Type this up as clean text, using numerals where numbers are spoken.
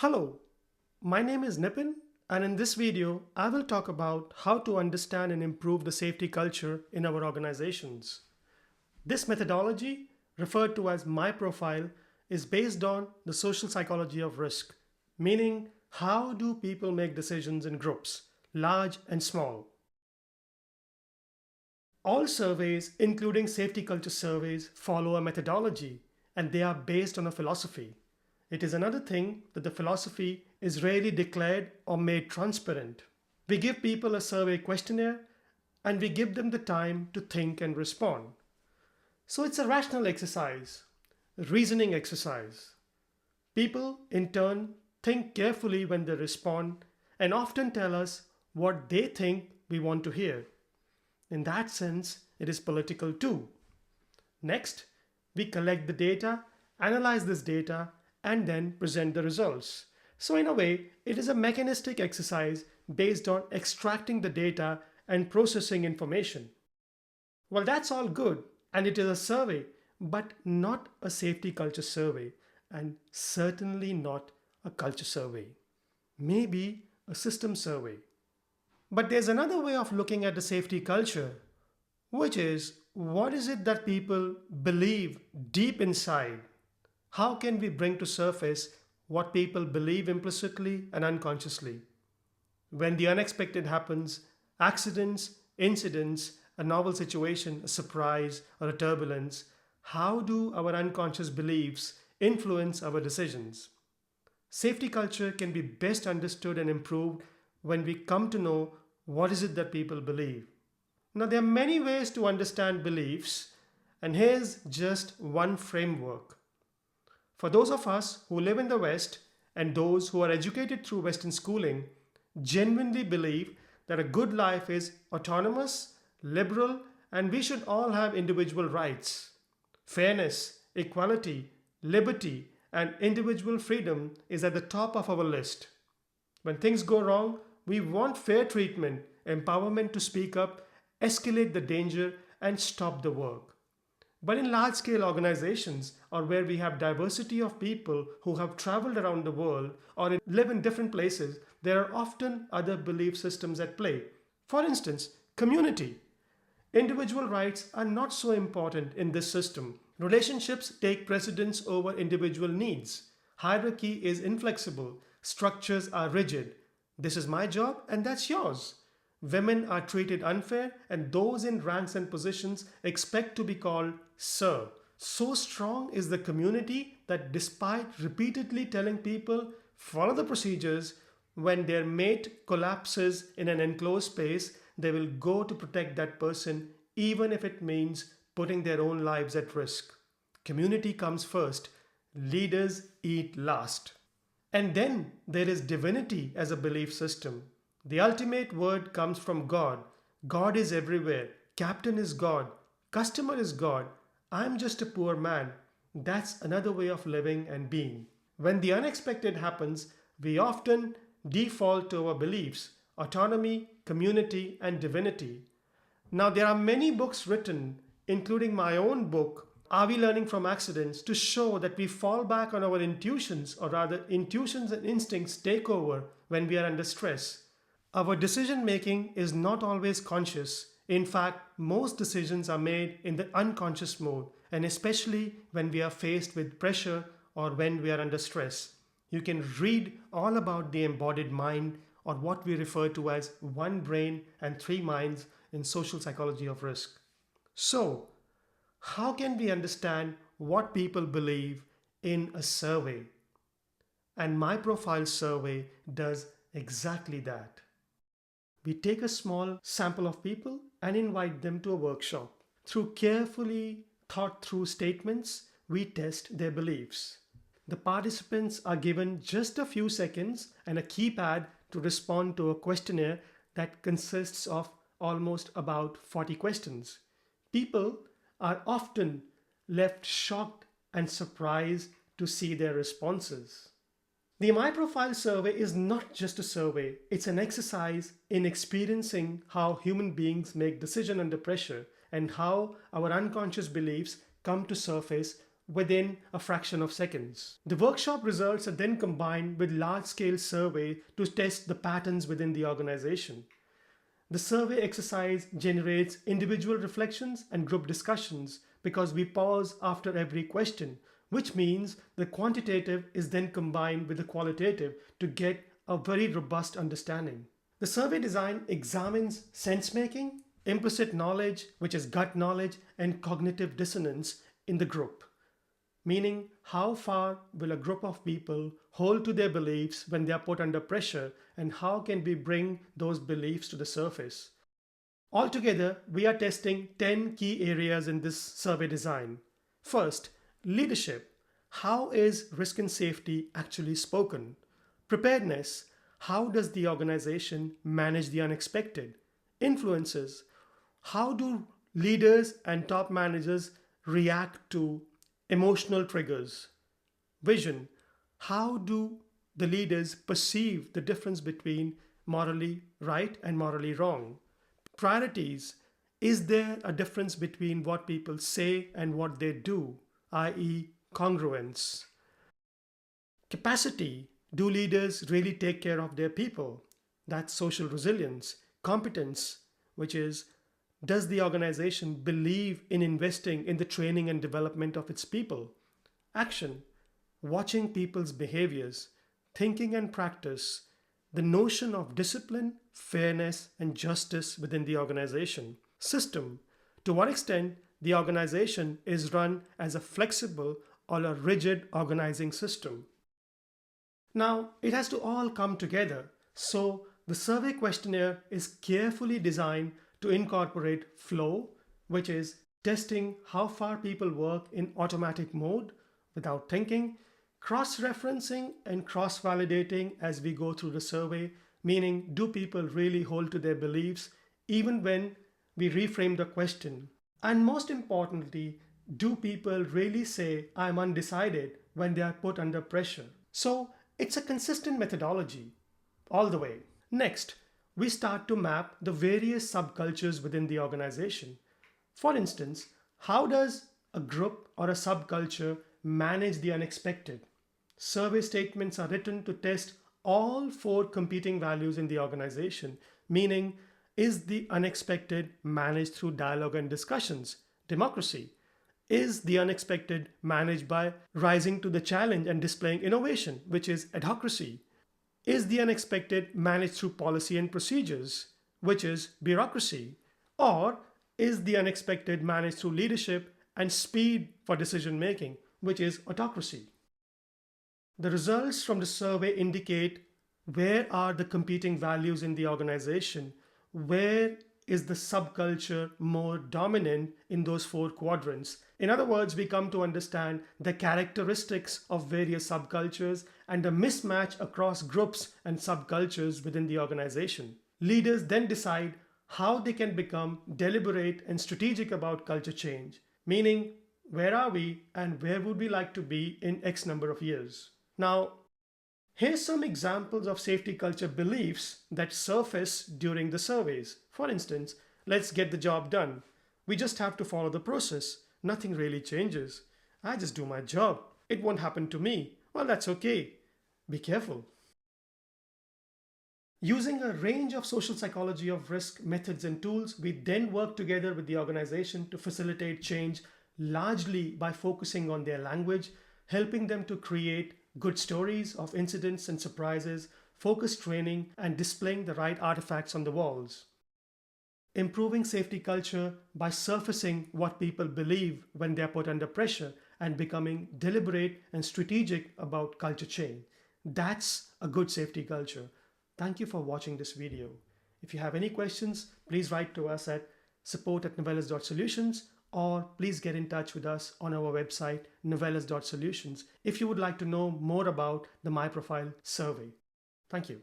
Hello, my name is Nipin, and in this video, I will talk about how to understand and improve the safety culture in our organizations. This methodology, referred to as MiProfile, is based on the social psychology of risk, meaning how do people make decisions in groups, large and small. All surveys, including safety culture surveys, follow a methodology, and they are based on a philosophy. It is another thing that the philosophy is rarely declared or made transparent. We give people a survey questionnaire and we give them the time to think and respond. So it's a rational exercise, a reasoning exercise. People, in turn, think carefully when they respond and often tell us what they think we want to hear. In that sense, it is political too. Next, we collect the data, analyze this data, and then present the results. So in a way, it is a mechanistic exercise based on extracting the data and processing information. Well, that's all good, and it is a survey, but not a safety culture survey, and certainly not a culture survey. Maybe a system survey. But there's another way of looking at the safety culture, which is what is it that people believe deep inside? How can we bring to surface what people believe implicitly and unconsciously? When the unexpected happens, accidents, incidents, a novel situation, a surprise, or a turbulence, how do our unconscious beliefs influence our decisions? Safety culture can be best understood and improved when we come to know what is it that people believe. Now, there are many ways to understand beliefs, and here's just one framework. For those of us who live in the West and those who are educated through Western schooling, genuinely believe that a good life is autonomous, liberal, and we should all have individual rights. Fairness, equality, liberty, and individual freedom is at the top of our list. When things go wrong, we want fair treatment, empowerment to speak up, escalate the danger, and stop the work. But in large-scale organizations or where we have diversity of people who have traveled around the world or live in different places, there are often other belief systems at play. For instance, community. Individual rights are not so important in this system. Relationships take precedence over individual needs. Hierarchy is inflexible. Structures are rigid. This is my job and that's yours. Women are treated unfair and those in ranks and positions expect to be called sir. So strong is the community that despite repeatedly telling people follow the procedures, when their mate collapses in an enclosed space, they will go to protect that person even if it means putting their own lives at risk. Community comes first, leaders eat last. And then there is divinity as a belief system. The ultimate word comes from God. God is everywhere. Captain is God. Customer is God. I'm just a poor man. That's another way of living and being. When the unexpected happens, we often default to our beliefs, autonomy, community, and divinity. Now, there are many books written, including my own book, Are We Learning from Accidents, to show that we fall back on our intuitions, or rather, intuitions and instincts take over when we are under stress. Our decision making is not always conscious. In fact, most decisions are made in the unconscious mode, and especially when we are faced with pressure or when we are under stress. You can read all about the embodied mind, or what we refer to as one brain and three minds in social psychology of risk. So, how can we understand what people believe in a survey? And MiProfile survey does exactly that. We take a small sample of people and invite them to a workshop. Through carefully thought through statements, we test their beliefs. The participants are given just a few seconds and a keypad to respond to a questionnaire that consists of almost about 40 questions. People are often left shocked and surprised to see their responses. The MiProfile survey is not just a survey, it's an exercise in experiencing how human beings make decisions under pressure and how our unconscious beliefs come to surface within a fraction of seconds. The workshop results are then combined with large-scale survey to test the patterns within the organization. The survey exercise generates individual reflections and group discussions because we pause after every question, which means the quantitative is then combined with the qualitative to get a very robust understanding. The survey design examines sense-making, implicit knowledge, which is gut knowledge, and cognitive dissonance in the group, meaning how far will a group of people hold to their beliefs when they are put under pressure, and how can we bring those beliefs to the surface. Altogether, we are testing 10 key areas in this survey design. First, leadership. How is risk and safety actually spoken? Preparedness. How does the organization manage the unexpected? Influences. How do leaders and top managers react to emotional triggers? Vision. How do the leaders perceive the difference between morally right and morally wrong? Priorities. Is there a difference between what people say and what they do, i.e. congruence? Capacity. Do leaders really take care of their people? That's social resilience. Competence, which is, does the organization believe in investing in the training and development of its people? Action. Watching people's behaviors, thinking and practice, the notion of discipline, fairness, and justice within the organization. System. To what extent the organization is run as a flexible or a rigid organizing system. Now, it has to all come together, so the survey questionnaire is carefully designed to incorporate flow, which is testing how far people work in automatic mode without thinking, cross-referencing and cross-validating as we go through the survey, meaning do people really hold to their beliefs even when we reframe the question? And most importantly, do people really say I'm undecided when they are put under pressure? So it's a consistent methodology all the way. Next, we start to map the various subcultures within the organization. For instance, how does a group or a subculture manage the unexpected? Survey statements are written to test all 4 competing values in the organization, meaning is the unexpected managed through dialogue and discussions? Democracy. Is the unexpected managed by rising to the challenge and displaying innovation, which is adhocracy? Is the unexpected managed through policy and procedures, which is bureaucracy? Or is the unexpected managed through leadership and speed for decision making, which is autocracy? The results from the survey indicate where are the competing values in the organization, where is the subculture more dominant in those 4 quadrants. In other words, we come to understand the characteristics of various subcultures and the mismatch across groups and subcultures within the organization. Leaders then decide how they can become deliberate and strategic about culture change, meaning where are we and where would we like to be in X number of years. Now, here's some examples of safety culture beliefs that surface during the surveys. For instance, let's get the job done. We just have to follow the process. Nothing really changes. I just do my job. It won't happen to me. Well, that's okay. Be careful. Using a range of social psychology of risk methods and tools, we then work together with the organization to facilitate change largely by focusing on their language, helping them to create good stories of incidents and surprises, focused training, and displaying the right artifacts on the walls. Improving safety culture by surfacing what people believe when they are put under pressure and becoming deliberate and strategic about culture change. That's a good safety culture. Thank you for watching this video. If you have any questions, please write to us at support@novellus.solutions, or please get in touch with us on our website novellus.solutions if you would like to know more about the MiProfile survey. Thank you.